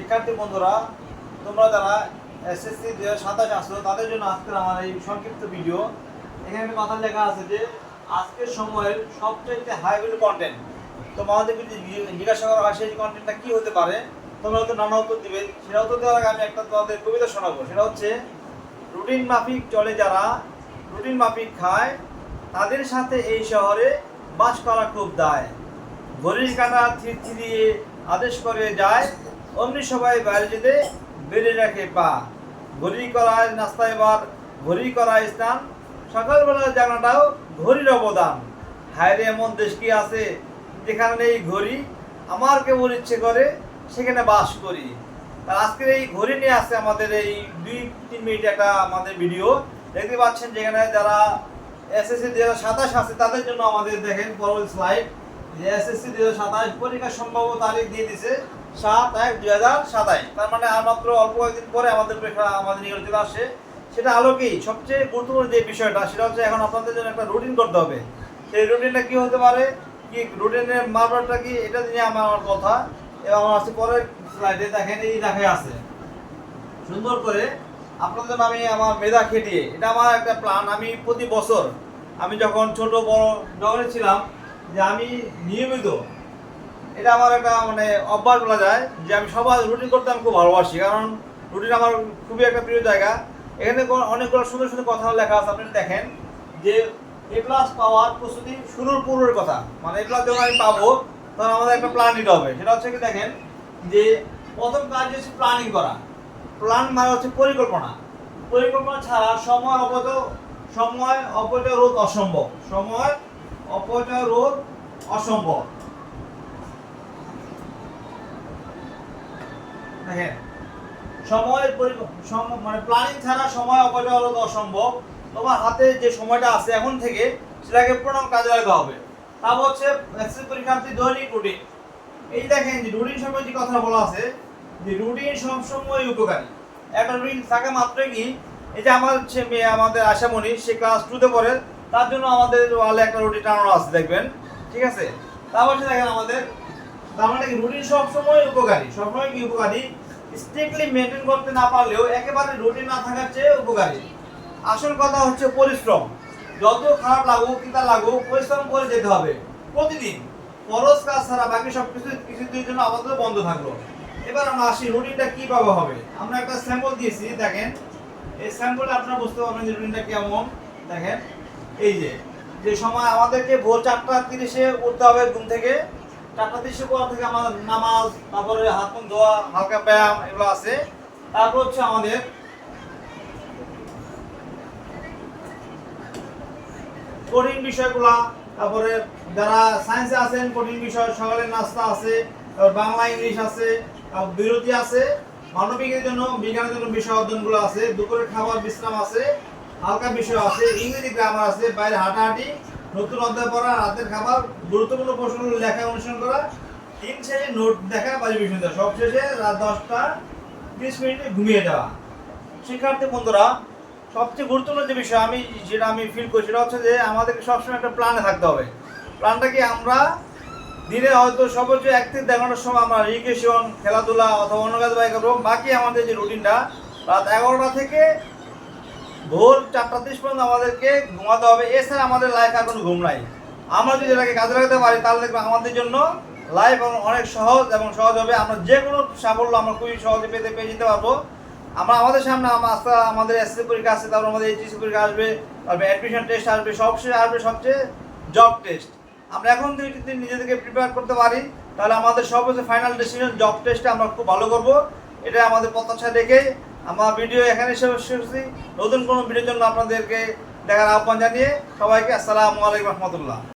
শিক্ষার্থী বন্ধুরা, তোমরা যারা এসএসসি 2027 আসছো তাদের জন্য আজকের আমার এই সংক্ষিপ্ত ভিডিও। এখানে একটা কথা লেখা আছে যে আজকের সময়ের সবচেয়ে হাই ভ্যালু কন্টেন্ট। তোমাদের যদি জিজ্ঞাসা করা হয় সেই কন্টেন্টটা কি হতে পারে, তোমরা হয়তো নানা উত্তর দিবে। সেটা উত্তর দেওয়ার আগে আমি একটা তোমাদের কবিতা শোনাবো। সেটা হচ্ছে, রুটিন মাফিক চলে যারা রুটিন মাফিক খায়, তাদের সাথে এই শহরে বাস করা খুব দায়। ঘড়ির কাঁটা থিরথিরিয়ে আদেশ করে যায়, অমনি সবাই বাইরে যেতে বেড়ে রাখে পা। ঘড়ি করায় নাস্তা এবার, ঘড়ি করায় স্নান, সকালবেলার জানাটাও ঘড়ির অবদান। হায়রে এমন দেশ কি আছে যেখানে নেই ঘড়ি, আমার কেবল ইচ্ছে করে সেখানে বাস করি। আর আজকের এই ঘড়ি নিয়ে আসছে আমাদের এই 2-3 মিনিট একটা আমাদের ভিডিও দেখতে পাচ্ছেন, যেখানে যারা এসএসসি 2027 আছে তাদের জন্য আমাদের দেখেন পরবর্তী স্লাইড যে এসএসসি 2027 পরীক্ষার সম্ভাব্য তারিখ দিয়ে দিছে 7/1/2027। তার মানে আর মাত্র অল্প কয়েকদিন পরে আমাদের পরীক্ষা আমাদের নিকট চলে আসে। সেটা আলোকেই সবচেয়ে গুরুত্বপূর্ণ যে বিষয়টা সেটা হচ্ছে এখন আপনাদের জন্য একটা রুটিন করতে হবে। সেই রুটিনটা কি হতে পারে, কি রুটিনের মাপটা কি, এটা নিয়ে আমার কথা। এবং আমার আছে পরের স্লাইডে দেখেন, এই দেখাই আছে সুন্দর করে আপনাদের জন্য আমি আমার মেধা খেটিয়ে, এটা আমার একটা প্ল্যান। আমি প্রতি বছর আমি যখন ছোট বড় যখনই ছিলাম যে আমি নিয়মিত, এটা আমার একটা মানে অভ্যাস বলা যায় যে আমি সবাই রুটিন করতে আমি খুব ভালোবাসি, কারণ রুটিন আমার খুবই একটা প্রিয় জায়গা। এখানে অনেকগুলো সুন্দর সুন্দর কথা লেখা আছে। আপনি দেখেন যে A+ পাওয়ার প্রস্তুতি শুরুর পূর্বের কথা, মানে A+ যখন আমি পাবো তখন আমাদের একটা প্ল্যান নিতে হবে। সেটা হচ্ছে কি, দেখেন যে প্রথম কাজ হচ্ছে প্ল্যানিং করা। প্ল্যান মানে হচ্ছে পরিকল্পনা। পরিকল্পনা ছাড়া সময় অপচয় রোধ অসম্ভব। সময় অপচয় রোধ অসম্ভব। দেখেন, মানে প্ল্যানিং ছাড়া সময় অপচয় রোধ অসম্ভব। তোমার হাতে যে সময়টা আছে এখন থেকে সেটাকে প্রণাম কাজে লাগাতে হবে। তারপর হচ্ছে এসএসসি পরীক্ষার্থী দৈনিক রুটিন। এই দেখেন যে রুটিন সম্পর্কে যে কথা বলা আছে যে রুটিন সবসময় উপকারী। একটা রুটিন থাকা মাত্রই কি, এই যে আমার মেয়ে আমাদের আশামণি, সে ক্লাস 2-তে পড়ে, তার জন্য আমাদের ওয়ালে একটা রুটিন টানানো আছে দেখবেন, ঠিক আছে। তারপর সে দেখেন আমাদের, তার মানে কি রুটিন সবসময় উপকারী। সবসময় কি উপকারী, স্ট্রিক্টলি মেনটেন করতে না পারলেও একেবারে রুটিন না থাকার চেয়ে উপকারী। আসল কথা হচ্ছে পরিশ্রম। যত খারাপ লাগুক কিতা লাগুক পরিশ্রম করে যেতে হবে প্রতিদিন। ফরজ কাজ ছাড়া বাকি সব কিছুর জন্য আপাতত বন্ধ থাকলো। এবার আমরা আসি রুটিনটা কিভাবে হবে। আমরা একটা স্যাম্পল দিয়েছি, দেখেন এই স্যাম্পলে আপনারা বুঝতে পারবেন যে রুটিনটা কেমন। দেখেন এই যে সময় আমাদেরকে ভোর 4:30-এ উঠতে হবে ঘুম থেকে। 4:30 পর থেকে আমাদের নামাজ, তারপরে হাত মুখ ধোয়া, হালকা ব্যায়াম এগুলো আছে। তারপর হচ্ছে আমাদের কঠিন বিষয়গুলা, তারপরে যারা সায়েন্সে আছেন কঠিন বিষয়, সকালের নাস্তা আছে, তারপর বাংলা ইংলিশ আছে, বিরতি আছে, মানবিকের জন্য বিজ্ঞানের জন্য বিষয় অধ্যয়নগুলো আছে, দুপুরের খাবার বিশ্রাম আছে, হালকা বিষয় আছে, ইংরেজি গ্রামার আছে, বাইরে হাঁটাহাঁটি, নতুন অধ্যায় পড়া, রাতের খাবার, গুরুত্বপূর্ণ প্রশ্নগুলো লেখা অনুসরণ করা, দিন শেষে নোট দেখা বা রিভিশন দেওয়া, সবশেষে রাত 10:30 ঘুমিয়ে যাওয়া। শিক্ষার্থী বন্ধুরা, সবচেয়ে গুরুত্বপূর্ণ যে বিষয় যেটা আমি ফিল করি সেটা হচ্ছে যে আমাদেরকে সবসময় একটা প্ল্যানে থাকতে হবে। প্ল্যানটা কি, আমরা দিনে হয়তো সর্বোচ্চ 1 থেকে 1.5 ঘন্টার সময় আমরা রিক্রিয়েশন, খেলাধুলা অথবা অন্য কাজ বাই করবো। বাকি আমাদের যে রুটিনটা রাত 11টা থেকে ভোর 4:30 পর্যন্ত আমাদেরকে ঘুমাতে হবে। এছাড়া আমাদের লাইফে আর কোনো ঘুম নাই। আমরা যদি এটাকে কাজে লাগাতে পারি তাহলে দেখবো আমাদের জন্য লাইফ অনেক সহজ হবে। আমরা যে কোনো সাফল্য আমরা খুবই সহজে পেয়ে যেতে পারবো। আমাদের সামনে আমাদের এসএসসি পরীক্ষা আসছে, তারপর আমাদের এইচএসসি পরীক্ষা আসবে, তারপর অ্যাডমিশন টেস্ট আসবে, সবশেষে আসবে সবচেয়ে জব টেস্ট। আমরা এখন থেকে যদি নিজেদেরকে প্রিপেয়ার করতে পারি তাহলে আমাদের সবচেয়ে ফাইনাল ডেস্টিনেশন জব টেস্টে আমরা খুব ভালো করব। এটা আমাদের প্রত্যাশা রেখে আমার ভিডিও এখানে শেষ করছি। নতুন কোনো ভিডিওর জন্য আপনাদেরকে দেখার আহ্বান জানিয়ে সবাইকে আসসালামু আলাইকুম রহমতুল্লাহ।